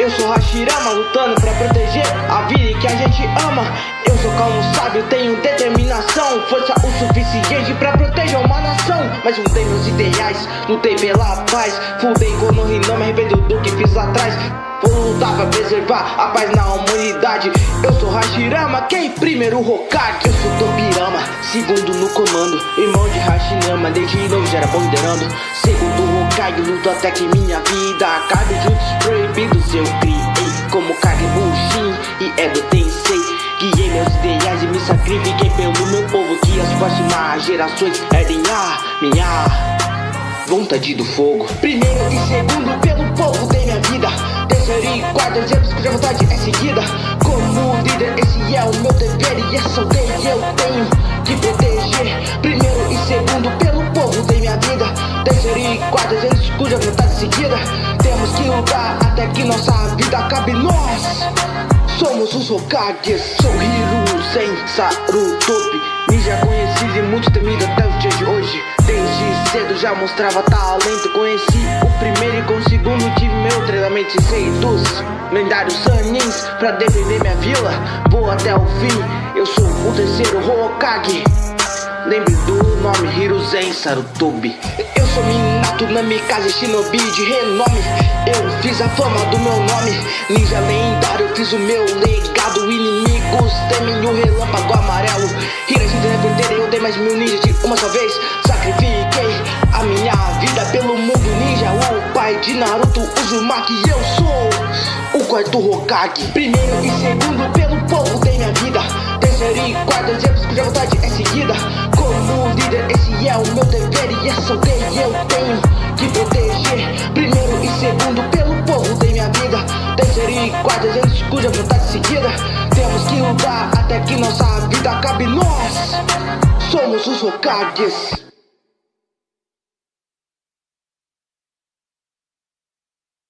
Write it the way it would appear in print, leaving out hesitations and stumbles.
Eu sou Hashirama, lutando pra proteger a vida que a gente ama. Eu sou calmo, sábio, tenho determinação, força o suficiente pra proteger uma nação. Mas juntei meus ideais, lutei pela paz, fundei Konoha, não me arrependo do que fiz lá atrás. Vou lutar pra preservar a paz na humanidade. Eu sou Hashirama, quem primeiro Hokage. Eu sou Tobirama, segundo no comando, irmão de Hashirama, desde novo já era bom liderando. Segundo Hokage, luto até que minha vida acabe. Juntos proibidos eu criei como Kage Bunshin e Edo Tensei. Guiei meus ideais e me sacrifiquei pelo meu povo, que as próximas gerações herdem a minha vontade do fogo. Primeiro e segundo pelo povo dei minha vida. Terceiro e quarto exemplos cuja vontade é seguida. Como líder esse é o meu dever e essa aldeia eu tenho que proteger. Primeiro e segundo pelo povo dei minha vida. Terceiro e quarto exemplos cuja vontade é seguida. Temos que lutar até que nossa vida acabe. Nós somos os Hokages. Sou Hiruzen Sarutobi, ninja conhecido e muito temido até os dias de hoje. Desde cedo já mostrava talento, conheci o primeiro e com o segundo tive meu treinamento. Sei dos lendários Sanins pra defender minha vila, vou até o fim. Eu sou o terceiro Hokage, lembre do nome Hiruzen Sarutobi. Eu sou Minato Namikaze Shinobi de renome. Eu fiz a fama do meu nome, ninja lendário, fiz o meu legado. Inimigos temem o relâmpago amarelo. Hiroshima defender, eu dei mais de 1000 ninjas de uma só vez. Sacrifiquei a minha vida pelo mundo ninja. O pai de Naruto Uzumaki. Eu sou o quarto Hokage. Primeiro e segundo pelo povo dei minha vida. Terceiro e quarto exemplos cuja vontade é seguida. Como líder esse é o meu dever e essa aldeia eu tenho que proteger. Primeiro e segundo pelo povo dei minha vida. Terceiro e quarto exemplos cuja vontade é seguida. Temos que lutar até que nossa vida acabe. Nós somos os Hokages.